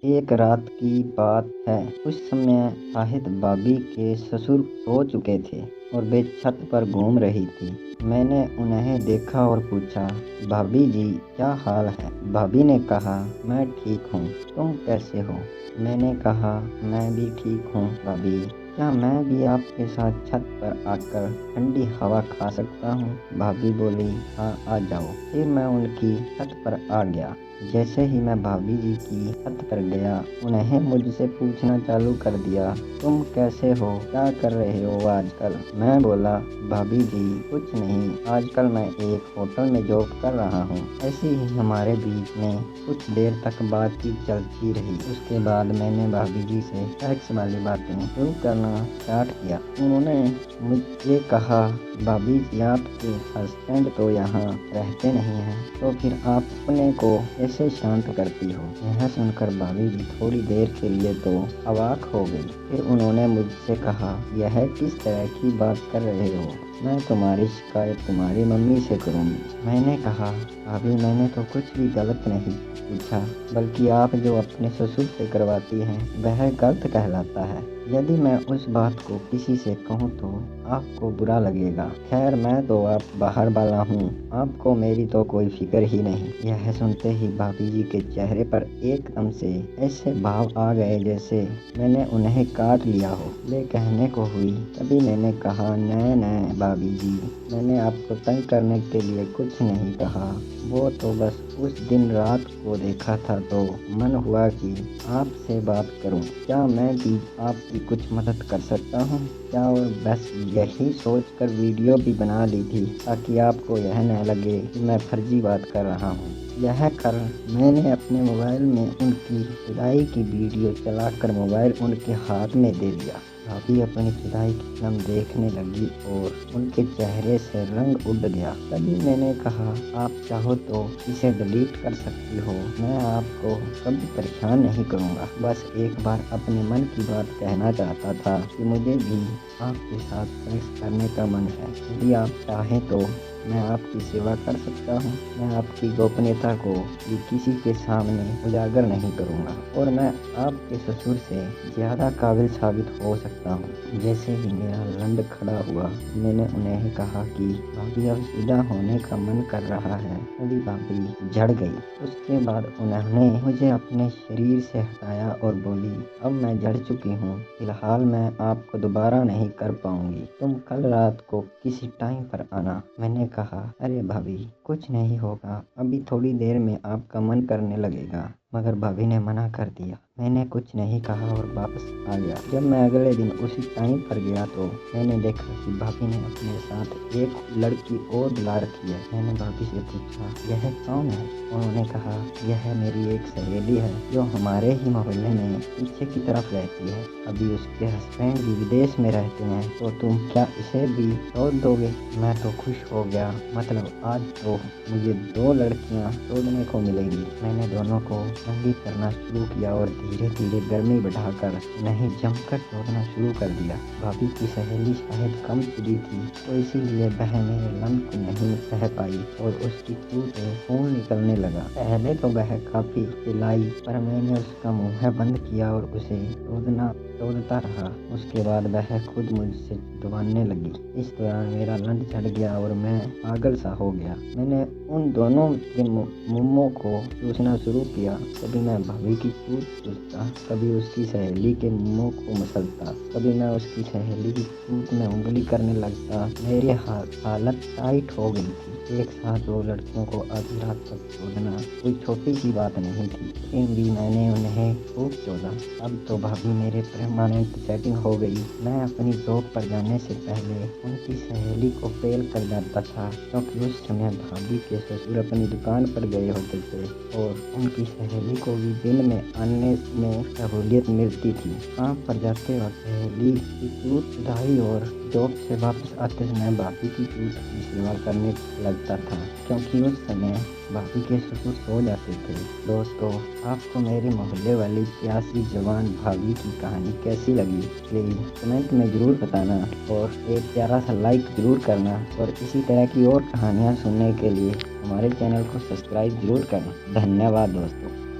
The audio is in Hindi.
एक रात की बात है। उस समय शाहिद भाभी के ससुर सो चुके थे और वे छत पर घूम रही थी। मैंने उन्हें देखा और पूछा, भाभी जी क्या हाल है? भाभी ने कहा, मैं ठीक हूँ, तुम कैसे हो? मैंने कहा, मैं भी ठीक हूँ भाभी। क्या मैं भी आपके साथ छत पर आकर ठंडी हवा खा सकता हूँ? भाभी बोली, हाँ आ जाओ। फिर मैं उनकी छत पर आ गया। जैसे ही मैं भाभी जी की छत पर गया, उन्हें मुझसे पूछना चालू कर दिया, तुम कैसे हो, क्या कर रहे हो आजकल? मैं बोला, भाभी जी कुछ नहीं, आजकल मैं एक होटल में जॉब कर रहा हूँ। ऐसे ही हमारे बीच में कुछ देर तक बातचीत चलती रही। उसके बाद मैंने भाभी जी से टैक्स वाली बातें शुरू करना स्टार्ट किया। उन्होंने मुझे कहा, भाभी जी आपके हस्बैंड तो यहाँ रहते नहीं हैं, तो फिर आप अपने को कैसे शांत करती हो? यह सुनकर भाभी जी थोड़ी देर के लिए तो अवाक हो गई। फिर उन्होंने मुझसे कहा, यह किस तरह की बात कर रहे हो? मैं तुम्हारी शिकायत तुम्हारी मम्मी से करूँगी। मैंने कहा, भाभी मैंने तो कुछ भी गलत नहीं पूछा, बल्कि आप जो अपने ससुर से करवाती हैं वह गलत कहलाता है। यदि मैं उस बात को किसी से कहूँ तो आपको बुरा लगेगा। खैर मैं तो आप बाहर वाला हूँ, आपको मेरी तो कोई फिक्र ही नहीं। यह सुनते ही भाभी जी के चेहरे पर एकदम से ऐसे भाव आ गए जैसे मैंने उन्हें काट लिया हो। वे कहने को हुई, तभी मैंने कहा, नहीं भाभी जी, मैंने आपको तंग करने के लिए कुछ नहीं कहा। वो तो बस उस दिन रात को देखा था तो मन हुआ कि आपसे बात करूं। क्या मैं भी आपकी कुछ मदद कर सकता हूं क्या? और बस यही सोचकर वीडियो भी बना ली थी ताकि आपको यह न लगे कि मैं फर्जी बात कर रहा हूं। यह कर मैंने अपने मोबाइल में उनकी पिटाई की वीडियो चलाकर मोबाइल उनके हाथ में दे दिया। भाभी अपनी पिटाई की फिल्म देखने लगी और उनके चेहरे से रंग उड़ गया। तभी मैंने कहा, आप चाहो तो इसे डिलीट कर सकती हो, मैं आपको कभी परेशान नहीं करूँगा। बस एक बार अपने मन की बात कहना चाहता था कि मुझे भी आपके साथ सेक्स करने का मन है। यदि आप चाहें तो मैं आपकी सेवा कर सकता हूँ। मैं आपकी गोपनीयता को भी किसी के सामने उजागर नहीं करूँगा और मैं आपके ससुर से ज़्यादा काबिल साबित हो सकता हूँ। जैसे ही मेरा लंड खड़ा हुआ, मैंने उन्हें कहा कि भाभी अब सीधा होने का मन कर रहा है। तभी भाभी झड़ गई। उसके बाद उन्होंने मुझे अपने शरीर से हटाया और बोली, अब मैं झड़ चुकी हूँ, फिलहाल मैं आपको दोबारा नहीं कर पाऊंगी। तुम कल रात को किसी टाइम पर आना। मैंने कहा, अरे भाभी कुछ नहीं होगा, अभी थोड़ी देर में आपका मन करने लगेगा। मगर भाभी ने मना कर दिया। मैंने कुछ नहीं कहा और वापस आ गया। जब मैं अगले दिन उसी टाइम पर गया तो मैंने देखा कि भाभी ने अपने साथ एक लड़की और बुला रखी है। मैंने भाभी से पूछा, यह कौन है? उन्होंने कहा, यह मेरी एक सहेली है जो हमारे ही मोहल्ले में पीछे की तरफ रहती है। अभी उसके हस्बैंड भी विदेश में रहते हैं, तो तुम क्या इसे भी छोड़ दोगे? मैं तो खुश हो गया। मतलब आज तो मुझे 2 लड़कियां छोड़ने को मिलेंगी। मैंने दोनों को संगीत करना शुरू किया और धीरे धीरे गर्मी बढ़ाकर उन्हें जमकर छोड़ना शुरू कर दिया। भाभी की सहेली शायद कम चिड़ी थी, तो इसीलिए वह मेरे मन को नहीं सह पाई और उसकी चूह से खून निकलने लगा। पहले तो वह काफी चिल्लाई, पर मैंने उसका मुंह बंद किया और उसे तोड़ता रहा। उसके बाद वह खुद मुझसे दबाने लगी। इस दौरान मेरा लंड चढ़ गया और मैं पागल सा हो गया। मैंने उन दोनों के मुंहों को चूसना शुरू किया। कभी मैं भाभी की चूत चूसता, कभी उसकी सहेली के मुंहों को मसलता, कभी मैं उसकी सहेली की चूत में उंगली करने लगता। मेरी हालत टाइट हो गई थी। एक साथ 2 लड़कियों को आधी रात तक छोड़ना कोई छोटी सी बात नहीं थी, लेकिन भी मैंने उन्हें खूब चोदा। अब तो भाभी मेरे परमानेंट सेटिंग हो गई। मैं अपनी जॉब पर जाने से पहले उनकी सहेली को पेल कर जाता था, क्योंकि उस समय भाभी के ससुर अपनी दुकान पर गए होते थे और उनकी सहेली को भी दिन में आने में सहूलियत मिलती थी। काम पर जाते वक्त सहेली की चूत सुधाई और जॉब से वापस आते समय भाभी की चूत की सेवा करने लगता था, क्योंकि उस समय भाभी के ससुर सो जाते थे। दोस्तों, आपको मेरे मोहल्ले वाली प्यासी जवान भाभी की कहानी कैसी लगी? प्लीज़ कमेंट में ज़रूर बताना और एक प्यारा सा लाइक ज़रूर करना और इसी तरह की और कहानियाँ सुनने के लिए हमारे चैनल को सब्सक्राइब ज़रूर करना। धन्यवाद दोस्तों।